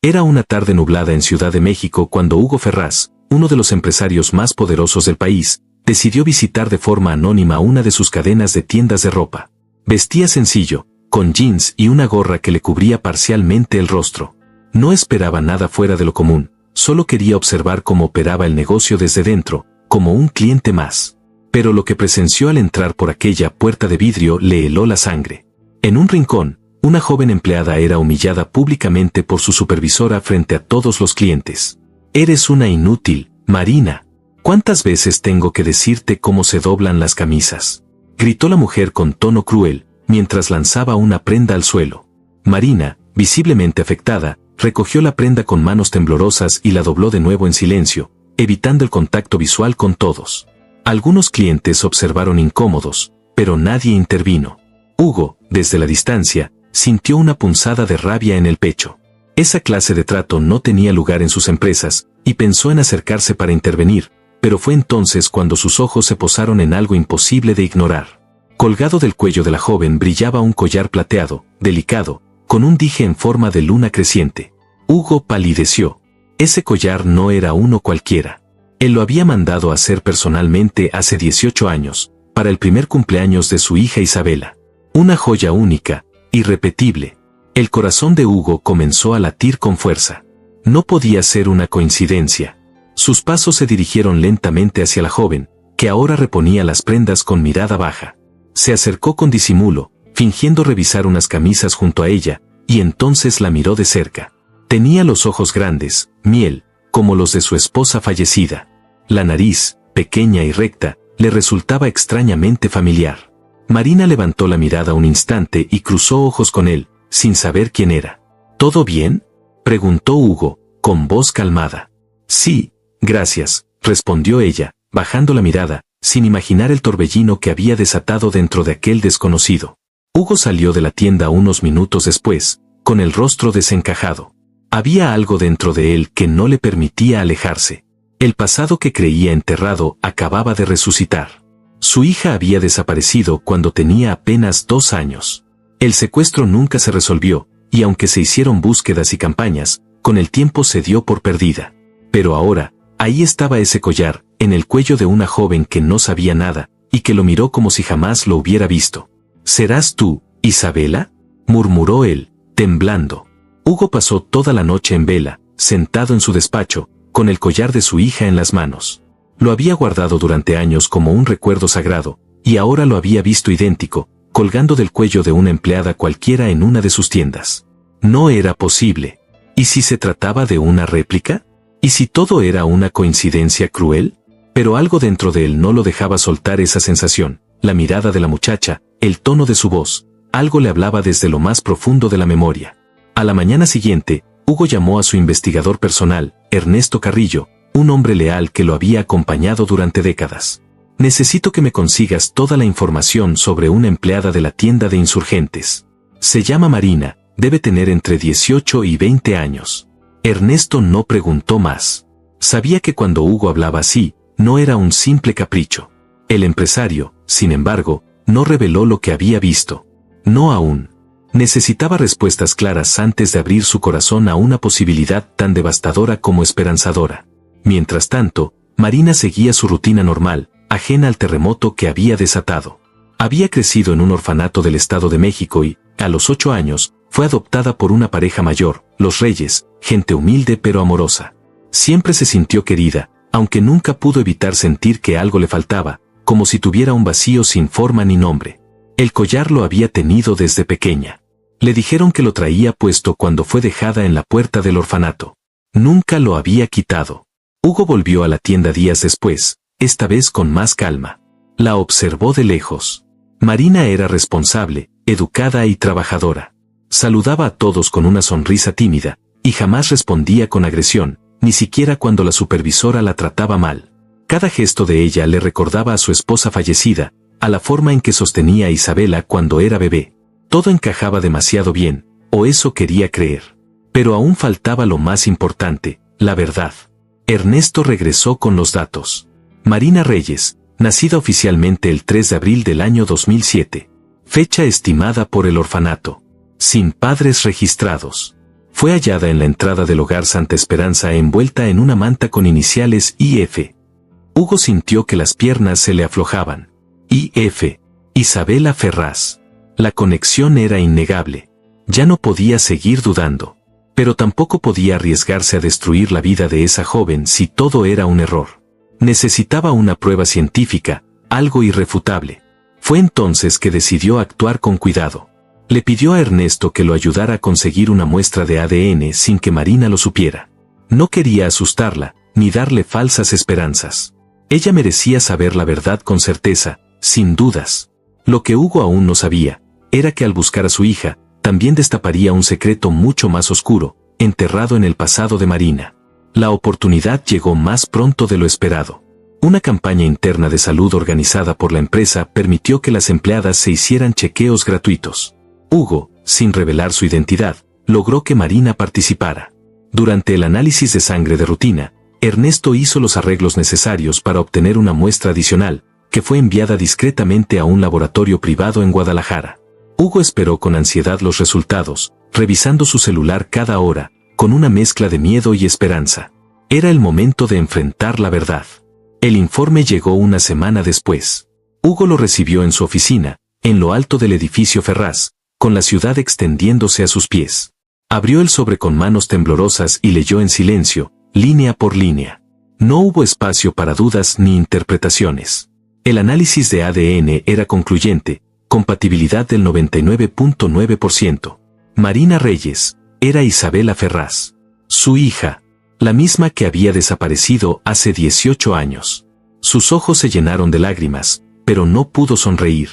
Era una tarde nublada en Ciudad de México cuando Hugo Ferraz, uno de los empresarios más poderosos del país, decidió visitar de forma anónima una de sus cadenas de tiendas de ropa. Vestía sencillo, con jeans y una gorra que le cubría parcialmente el rostro. No esperaba nada fuera de lo común, solo quería observar cómo operaba el negocio desde dentro, como un cliente más. Pero lo que presenció al entrar por aquella puerta de vidrio le heló la sangre. En un rincón, una joven empleada era humillada públicamente por su supervisora frente a todos los clientes. «Eres una inútil, Marina. ¿Cuántas veces tengo que decirte cómo se doblan las camisas?», gritó la mujer con tono cruel, mientras lanzaba una prenda al suelo. Marina, visiblemente afectada, recogió la prenda con manos temblorosas y la dobló de nuevo en silencio, evitando el contacto visual con todos. Algunos clientes observaron incómodos, pero nadie intervino. Hugo, desde la distancia, sintió una punzada de rabia en el pecho. Esa clase de trato no tenía lugar en sus empresas, y pensó en acercarse para intervenir, pero fue entonces cuando sus ojos se posaron en algo imposible de ignorar. Colgado del cuello de la joven brillaba un collar plateado, delicado, con un dije en forma de luna creciente. Hugo palideció. Ese collar no era uno cualquiera. Él lo había mandado a hacer personalmente hace 18 años, para el primer cumpleaños de su hija Isabela. Una joya única, irrepetible. El corazón de Hugo comenzó a latir con fuerza. No podía ser una coincidencia. Sus pasos se dirigieron lentamente hacia la joven, que ahora reponía las prendas con mirada baja. Se acercó con disimulo, fingiendo revisar unas camisas junto a ella, y entonces la miró de cerca. Tenía los ojos grandes, miel, como los de su esposa fallecida. La nariz, pequeña y recta, le resultaba extrañamente familiar. Marina levantó la mirada un instante y cruzó ojos con él, sin saber quién era. ¿Todo bien?, preguntó Hugo, con voz calmada. Sí, gracias, respondió ella, bajando la mirada, sin imaginar el torbellino que había desatado dentro de aquel desconocido. Hugo salió de la tienda unos minutos después, con el rostro desencajado. Había algo dentro de él que no le permitía alejarse. El pasado que creía enterrado acababa de resucitar. Su hija había desaparecido cuando tenía apenas 2 años. El secuestro nunca se resolvió, y aunque se hicieron búsquedas y campañas, con el tiempo se dio por perdida. Pero ahora, ahí estaba ese collar, en el cuello de una joven que no sabía nada, y que lo miró como si jamás lo hubiera visto. «¿Serás tú, Isabela?», murmuró él, temblando. Hugo pasó toda la noche en vela, sentado en su despacho, con el collar de su hija en las manos. Lo había guardado durante años como un recuerdo sagrado, y ahora lo había visto idéntico, colgando del cuello de una empleada cualquiera en una de sus tiendas. No era posible. ¿Y si se trataba de una réplica? ¿Y si todo era una coincidencia cruel? Pero algo dentro de él no lo dejaba soltar esa sensación, la mirada de la muchacha, el tono de su voz, algo le hablaba desde lo más profundo de la memoria. A la mañana siguiente, Hugo llamó a su investigador personal, Ernesto Carrillo, un hombre leal que lo había acompañado durante décadas. «Necesito que me consigas toda la información sobre una empleada de la tienda de insurgentes. Se llama Marina, debe tener entre 18 y 20 años». Ernesto no preguntó más. Sabía que cuando Hugo hablaba así, no era un simple capricho. El empresario, sin embargo, no reveló lo que había visto. No aún. Necesitaba respuestas claras antes de abrir su corazón a una posibilidad tan devastadora como esperanzadora. Mientras tanto, Marina seguía su rutina normal, ajena al terremoto que había desatado. Había crecido en un orfanato del Estado de México y, a los 8 años, fue adoptada por una pareja mayor, los Reyes, gente humilde pero amorosa. Siempre se sintió querida, aunque nunca pudo evitar sentir que algo le faltaba, como si tuviera un vacío sin forma ni nombre. El collar lo había tenido desde pequeña. Le dijeron que lo traía puesto cuando fue dejada en la puerta del orfanato. Nunca lo había quitado. Hugo volvió a la tienda días después, esta vez con más calma. La observó de lejos. Marina era responsable, educada y trabajadora. Saludaba a todos con una sonrisa tímida, y jamás respondía con agresión, ni siquiera cuando la supervisora la trataba mal. Cada gesto de ella le recordaba a su esposa fallecida, a la forma en que sostenía a Isabela cuando era bebé. Todo encajaba demasiado bien, o eso quería creer. Pero aún faltaba lo más importante, la verdad. Ernesto regresó con los datos. Marina Reyes, nacida oficialmente el 3 de abril del año 2007. Fecha estimada por el orfanato. Sin padres registrados. Fue hallada en la entrada del hogar Santa Esperanza envuelta en una manta con iniciales IF. Hugo sintió que las piernas se le aflojaban. IF. Isabela Ferraz. La conexión era innegable. Ya no podía seguir dudando. Pero tampoco podía arriesgarse a destruir la vida de esa joven si todo era un error. Necesitaba una prueba científica, algo irrefutable. Fue entonces que decidió actuar con cuidado. Le pidió a Ernesto que lo ayudara a conseguir una muestra de ADN sin que Marina lo supiera. No quería asustarla, ni darle falsas esperanzas. Ella merecía saber la verdad con certeza, sin dudas. Lo que Hugo aún no sabía, era que al buscar a su hija, también destaparía un secreto mucho más oscuro, enterrado en el pasado de Marina. La oportunidad llegó más pronto de lo esperado. Una campaña interna de salud organizada por la empresa permitió que las empleadas se hicieran chequeos gratuitos. Hugo, sin revelar su identidad, logró que Marina participara. Durante el análisis de sangre de rutina, Ernesto hizo los arreglos necesarios para obtener una muestra adicional, que fue enviada discretamente a un laboratorio privado en Guadalajara. Hugo esperó con ansiedad los resultados, revisando su celular cada hora, con una mezcla de miedo y esperanza. Era el momento de enfrentar la verdad. El informe llegó una semana después. Hugo lo recibió en su oficina, en lo alto del edificio Ferraz, con la ciudad extendiéndose a sus pies. Abrió el sobre con manos temblorosas y leyó en silencio, línea por línea. No hubo espacio para dudas ni interpretaciones. El análisis de ADN era concluyente, compatibilidad del 99.9%. Marina Reyes, era Isabela Ferraz. Su hija, la misma que había desaparecido hace 18 años. Sus ojos se llenaron de lágrimas, pero no pudo sonreír.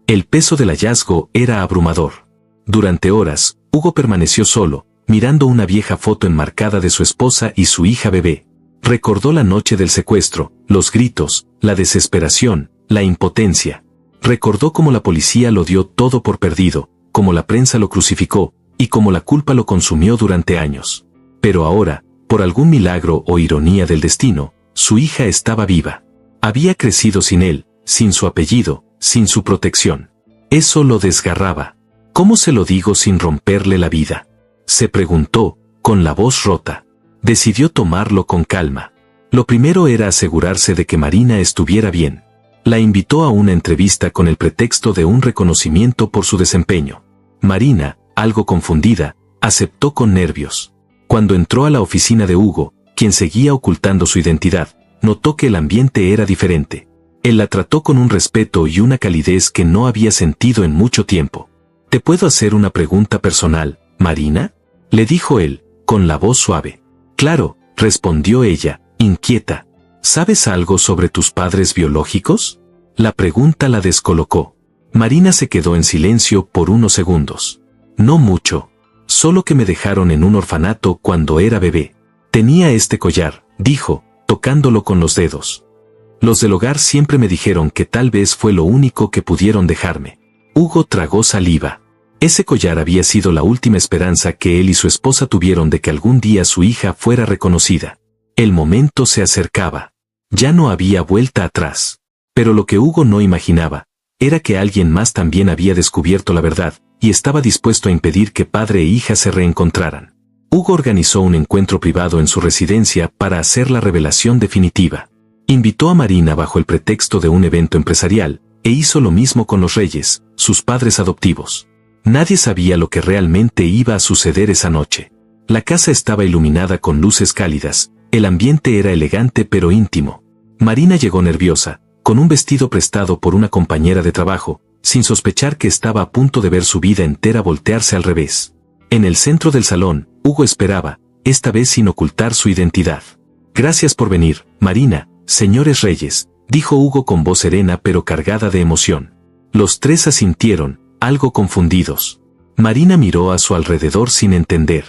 El peso del hallazgo era abrumador. Durante horas, Hugo permaneció solo, mirando una vieja foto enmarcada de su esposa y su hija bebé. Recordó la noche del secuestro, los gritos, la desesperación, la impotencia. Recordó cómo la policía lo dio todo por perdido, cómo la prensa lo crucificó, y cómo la culpa lo consumió durante años. Pero ahora, por algún milagro o ironía del destino, su hija estaba viva. Había crecido sin él, sin su apellido, sin su protección. Eso lo desgarraba. ¿Cómo se lo digo sin romperle la vida?, se preguntó, con la voz rota. Decidió tomarlo con calma. Lo primero era asegurarse de que Marina estuviera bien. La invitó a una entrevista con el pretexto de un reconocimiento por su desempeño. Marina, algo confundida, aceptó con nervios. Cuando entró a la oficina de Hugo, quien seguía ocultando su identidad, notó que el ambiente era diferente. Él la trató con un respeto y una calidez que no había sentido en mucho tiempo. ¿Te puedo hacer una pregunta personal, Marina?, le dijo él, con la voz suave. Claro, respondió ella, inquieta. ¿Sabes algo sobre tus padres biológicos? La pregunta la descolocó. Marina se quedó en silencio por unos segundos. No mucho. Solo que me dejaron en un orfanato cuando era bebé. Tenía este collar, dijo, tocándolo con los dedos. Los del hogar siempre me dijeron que tal vez fue lo único que pudieron dejarme. Hugo tragó saliva. Ese collar había sido la última esperanza que él y su esposa tuvieron de que algún día su hija fuera reconocida. El momento se acercaba. Ya no había vuelta atrás. Pero lo que Hugo no imaginaba, era que alguien más también había descubierto la verdad, y estaba dispuesto a impedir que padre e hija se reencontraran. Hugo organizó un encuentro privado en su residencia para hacer la revelación definitiva. Invitó a Marina bajo el pretexto de un evento empresarial, e hizo lo mismo con los Reyes, sus padres adoptivos. Nadie sabía lo que realmente iba a suceder esa noche. La casa estaba iluminada con luces cálidas, el ambiente era elegante pero íntimo. Marina llegó nerviosa, con un vestido prestado por una compañera de trabajo, sin sospechar que estaba a punto de ver su vida entera voltearse al revés. En el centro del salón, Hugo esperaba, esta vez sin ocultar su identidad. Gracias por venir, Marina, señores Reyes, dijo Hugo con voz serena pero cargada de emoción. Los tres asintieron, algo confundidos. Marina miró a su alrededor sin entender.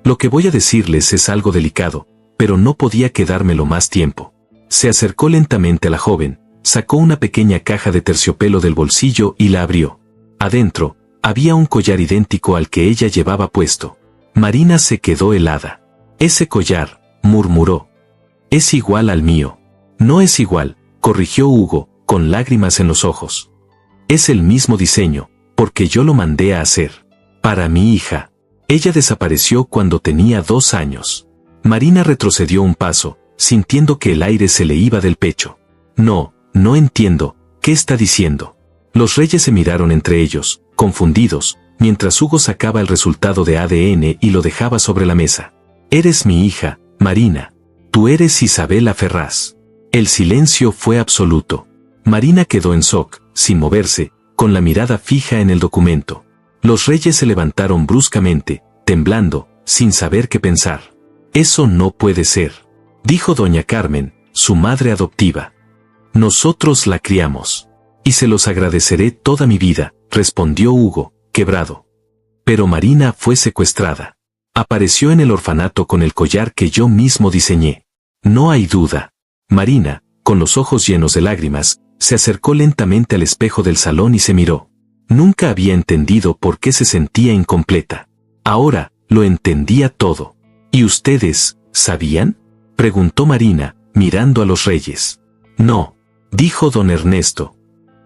Lo que voy a decirles es algo delicado, pero no podía quedármelo más tiempo. Se acercó lentamente a la joven, sacó una pequeña caja de terciopelo del bolsillo y la abrió. Adentro, había un collar idéntico al que ella llevaba puesto. Marina se quedó helada. Ese collar, murmuró. Es igual al mío. No es igual, corrigió Hugo, con lágrimas en los ojos. Es el mismo diseño, porque yo lo mandé a hacer. Para mi hija. Ella desapareció cuando tenía 2 años. Marina retrocedió un paso, sintiendo que el aire se le iba del pecho. No entiendo, ¿qué está diciendo? Los reyes se miraron entre ellos, confundidos, mientras Hugo sacaba el resultado de ADN y lo dejaba sobre la mesa. Eres mi hija, Marina. Tú eres Isabela Ferraz. El silencio fue absoluto. Marina quedó en shock, sin moverse, con la mirada fija en el documento. Los reyes se levantaron bruscamente, temblando, sin saber qué pensar. Eso no puede ser, dijo doña Carmen, su madre adoptiva. Nosotros la criamos. Y se los agradeceré toda mi vida, respondió Hugo, quebrado. Pero Marina fue secuestrada. Apareció en el orfanato con el collar que yo mismo diseñé. No hay duda. Marina, con los ojos llenos de lágrimas, se acercó lentamente al espejo del salón y se miró. Nunca había entendido por qué se sentía incompleta. Ahora, lo entendía todo. ¿Y ustedes, sabían?, preguntó Marina, mirando a los reyes. No, dijo don Ernesto.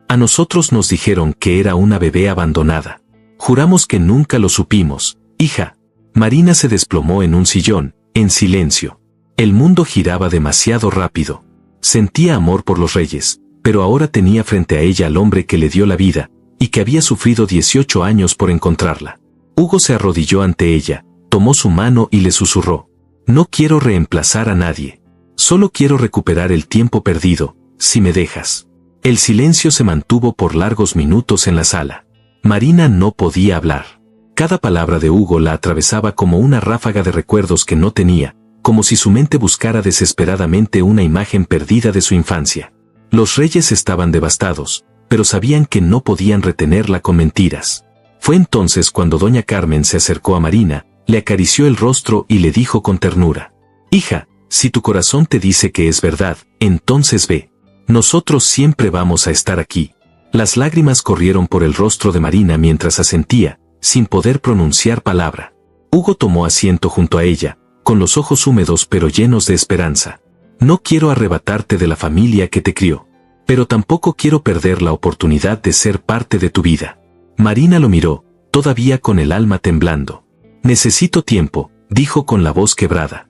A nosotros nos dijeron que era una bebé abandonada. Juramos que nunca lo supimos, hija. Marina se desplomó en un sillón, en silencio. El mundo giraba demasiado rápido. Sentía amor por los reyes, pero ahora tenía frente a ella al hombre que le dio la vida, y que había sufrido 18 años por encontrarla. Hugo se arrodilló ante ella, tomó su mano y le susurró. No quiero reemplazar a nadie. Solo quiero recuperar el tiempo perdido, si me dejas. El silencio se mantuvo por largos minutos en la sala. Marina no podía hablar. Cada palabra de Hugo la atravesaba como una ráfaga de recuerdos que no tenía, como si su mente buscara desesperadamente una imagen perdida de su infancia. Los reyes estaban devastados, pero sabían que no podían retenerla con mentiras. Fue entonces cuando doña Carmen se acercó a Marina, le acarició el rostro y le dijo con ternura. Hija, si tu corazón te dice que es verdad, entonces ve. Nosotros siempre vamos a estar aquí. Las lágrimas corrieron por el rostro de Marina mientras asentía, sin poder pronunciar palabra. Hugo tomó asiento junto a ella, con los ojos húmedos pero llenos de esperanza. No quiero arrebatarte de la familia que te crió, pero tampoco quiero perder la oportunidad de ser parte de tu vida. Marina lo miró, todavía con el alma temblando. Necesito tiempo, dijo con la voz quebrada.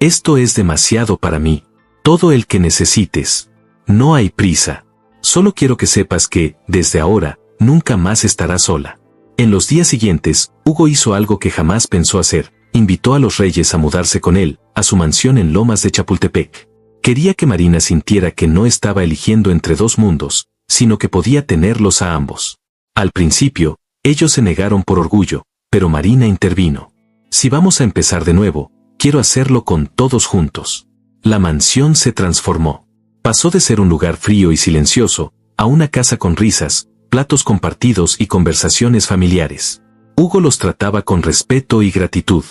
Esto es demasiado para mí. Todo el que necesites. No hay prisa. Solo quiero que sepas que, desde ahora, nunca más estarás sola. En los días siguientes, Hugo hizo algo que jamás pensó hacer. Invitó a los reyes a mudarse con él, a su mansión en Lomas de Chapultepec. Quería que Marina sintiera que no estaba eligiendo entre dos mundos, sino que podía tenerlos a ambos. Al principio, ellos se negaron por orgullo, pero Marina intervino. Si vamos a empezar de nuevo, quiero hacerlo con todos juntos. La mansión se transformó. Pasó de ser un lugar frío y silencioso, a una casa con risas, platos compartidos y conversaciones familiares. Hugo los trataba con respeto y gratitud.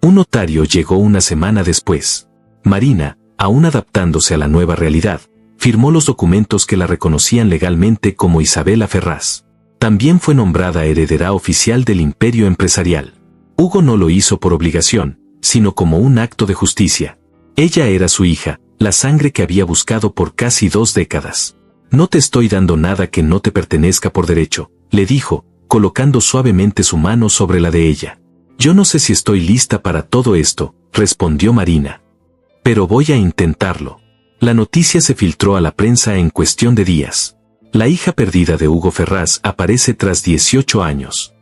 Un notario llegó una semana después. Marina, aún adaptándose a la nueva realidad, firmó los documentos que la reconocían legalmente como Isabela Ferraz. También fue nombrada heredera oficial del imperio empresarial. Hugo no lo hizo por obligación, sino como un acto de justicia. Ella era su hija, la sangre que había buscado por casi 2 décadas. No te estoy dando nada que no te pertenezca por derecho, le dijo, colocando suavemente su mano sobre la de ella. Yo no sé si estoy lista para todo esto, respondió Marina. Pero voy a intentarlo. La noticia se filtró a la prensa en cuestión de días. La hija perdida de Hugo Ferraz aparece tras 18 años.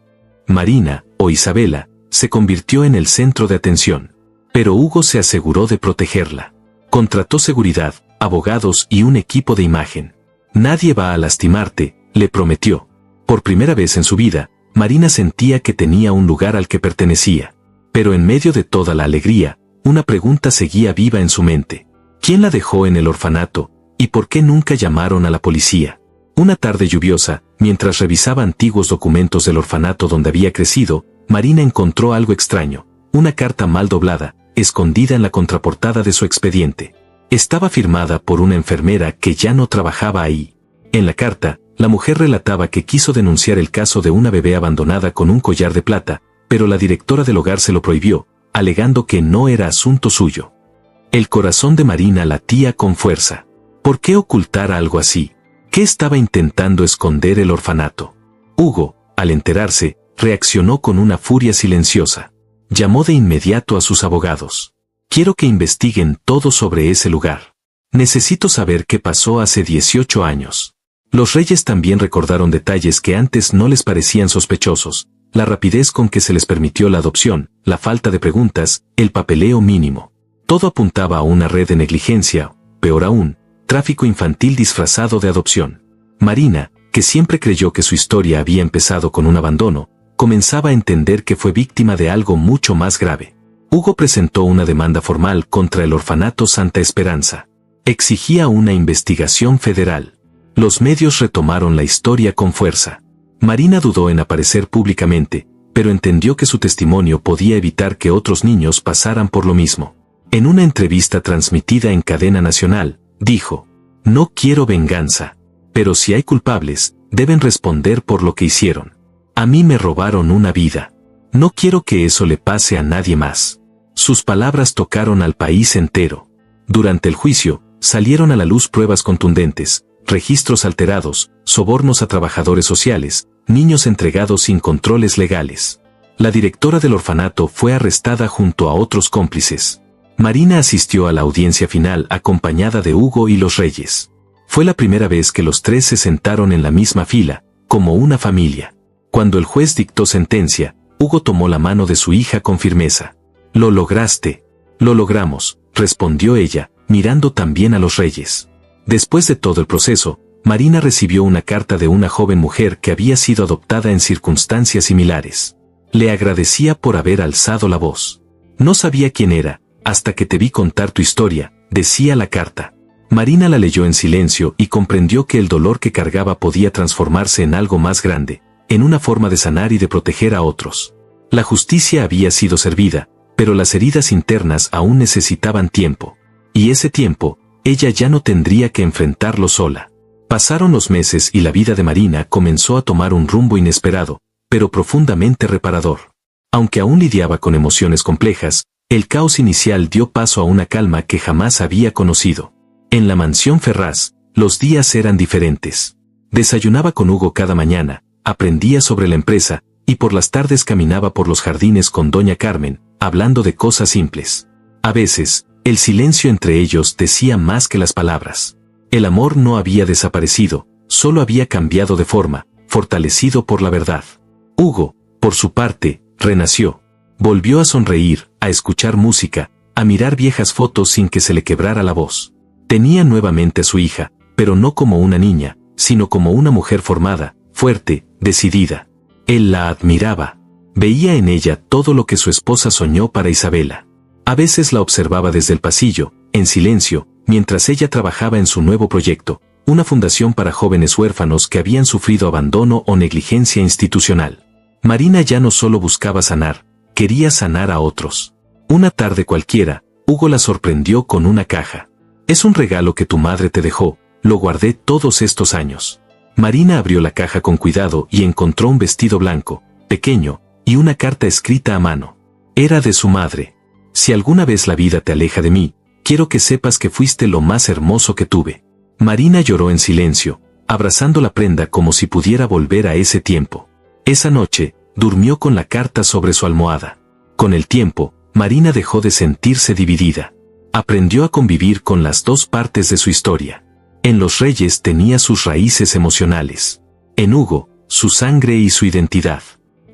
Marina, o Isabela, se convirtió en el centro de atención. Pero Hugo se aseguró de protegerla. Contrató seguridad, abogados y un equipo de imagen. Nadie va a lastimarte, le prometió. Por primera vez en su vida, Marina sentía que tenía un lugar al que pertenecía. Pero en medio de toda la alegría, una pregunta seguía viva en su mente. ¿Quién la dejó en el orfanato? ¿Y por qué nunca llamaron a la policía? Una tarde lluviosa, mientras revisaba antiguos documentos del orfanato donde había crecido, Marina encontró algo extraño, una carta mal doblada, escondida en la contraportada de su expediente. Estaba firmada por una enfermera que ya no trabajaba ahí. En la carta, la mujer relataba que quiso denunciar el caso de una bebé abandonada con un collar de plata, pero la directora del hogar se lo prohibió, alegando que no era asunto suyo. El corazón de Marina latía con fuerza. ¿Por qué ocultar algo así? ¿Qué estaba intentando esconder el orfanato? Hugo, al enterarse, reaccionó con una furia silenciosa. Llamó de inmediato a sus abogados. Quiero que investiguen todo sobre ese lugar. Necesito saber qué pasó hace 18 años. Los reyes también recordaron detalles que antes no les parecían sospechosos, la rapidez con que se les permitió la adopción, la falta de preguntas, el papeleo mínimo. Todo apuntaba a una red de negligencia, peor aún, tráfico infantil disfrazado de adopción. Marina, que siempre creyó que su historia había empezado con un abandono, comenzaba a entender que fue víctima de algo mucho más grave. Hugo presentó una demanda formal contra el orfanato Santa Esperanza. Exigía una investigación federal. Los medios retomaron la historia con fuerza. Marina dudó en aparecer públicamente, pero entendió que su testimonio podía evitar que otros niños pasaran por lo mismo. En una entrevista transmitida en cadena nacional, dijo: "No quiero venganza, pero si hay culpables, deben responder por lo que hicieron. A mí me robaron una vida. No quiero que eso le pase a nadie más". Sus palabras tocaron al país entero. Durante el juicio, salieron a la luz pruebas contundentes, registros alterados, sobornos a trabajadores sociales, niños entregados sin controles legales. La directora del orfanato fue arrestada junto a otros cómplices. Marina asistió a la audiencia final acompañada de Hugo y los reyes. Fue la primera vez que los tres se sentaron en la misma fila, como una familia. Cuando el juez dictó sentencia, Hugo tomó la mano de su hija con firmeza. «Lo lograste». «Lo logramos», respondió ella, mirando también a los reyes. Después de todo el proceso, Marina recibió una carta de una joven mujer que había sido adoptada en circunstancias similares. Le agradecía por haber alzado la voz. «No sabía quién era, hasta que te vi contar tu historia», decía la carta. Marina la leyó en silencio y comprendió que el dolor que cargaba podía transformarse en algo más grande, en una forma de sanar y de proteger a otros. La justicia había sido servida, pero las heridas internas aún necesitaban tiempo. Y ese tiempo, ella ya no tendría que enfrentarlo sola. Pasaron los meses y la vida de Marina comenzó a tomar un rumbo inesperado, pero profundamente reparador. Aunque aún lidiaba con emociones complejas, el caos inicial dio paso a una calma que jamás había conocido. En la mansión Ferraz, los días eran diferentes. Desayunaba con Hugo cada mañana, aprendía sobre la empresa, y por las tardes caminaba por los jardines con doña Carmen, hablando de cosas simples. A veces, el silencio entre ellos decía más que las palabras. El amor no había desaparecido, solo había cambiado de forma, fortalecido por la verdad. Hugo, por su parte, renació. Volvió a sonreír, a escuchar música, a mirar viejas fotos sin que se le quebrara la voz. Tenía nuevamente a su hija, pero no como una niña, sino como una mujer formada, fuerte, decidida. Él la admiraba. Veía en ella todo lo que su esposa soñó para Isabela. A veces la observaba desde el pasillo, en silencio, mientras ella trabajaba en su nuevo proyecto, una fundación para jóvenes huérfanos que habían sufrido abandono o negligencia institucional. Marina ya no solo buscaba sanar, quería sanar a otros. Una tarde cualquiera, Hugo la sorprendió con una caja. «Es un regalo que tu madre te dejó, lo guardé todos estos años». Marina abrió la caja con cuidado y encontró un vestido blanco, pequeño, y una carta escrita a mano. Era de su madre. «Si alguna vez la vida te aleja de mí, quiero que sepas que fuiste lo más hermoso que tuve». Marina lloró en silencio, abrazando la prenda como si pudiera volver a ese tiempo. Esa noche, durmió con la carta sobre su almohada. Con el tiempo, Marina dejó de sentirse dividida. Aprendió a convivir con las dos partes de su historia. En los reyes tenía sus raíces emocionales. En Hugo, su sangre y su identidad.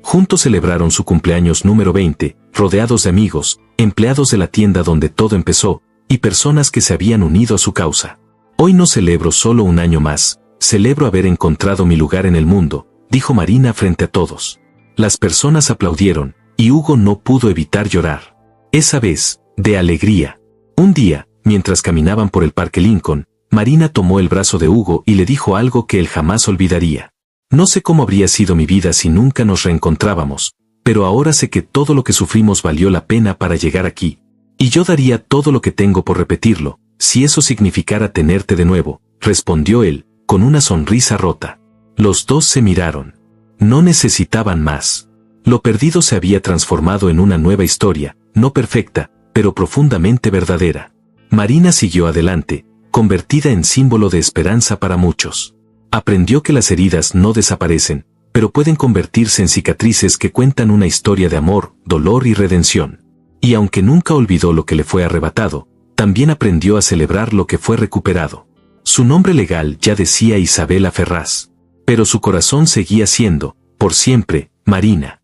Juntos celebraron su cumpleaños número 20, rodeados de amigos, empleados de la tienda donde todo empezó, y personas que se habían unido a su causa. «Hoy no celebro solo un año más, celebro haber encontrado mi lugar en el mundo», dijo Marina frente a todos. Las personas aplaudieron, y Hugo no pudo evitar llorar. Esa vez, de alegría. Un día, mientras caminaban por el Parque Lincoln, Marina tomó el brazo de Hugo y le dijo algo que él jamás olvidaría. «No sé cómo habría sido mi vida si nunca nos reencontrábamos, pero ahora sé que todo lo que sufrimos valió la pena para llegar aquí. Y yo daría todo lo que tengo por repetirlo, si eso significara tenerte de nuevo», respondió él, con una sonrisa rota. Los dos se miraron. No necesitaban más. Lo perdido se había transformado en una nueva historia, no perfecta, pero profundamente verdadera. Marina siguió adelante, convertida en símbolo de esperanza para muchos. Aprendió que las heridas no desaparecen, pero pueden convertirse en cicatrices que cuentan una historia de amor, dolor y redención. Y aunque nunca olvidó lo que le fue arrebatado, también aprendió a celebrar lo que fue recuperado. Su nombre legal ya decía Isabela Ferraz, pero su corazón seguía siendo, por siempre, Marina.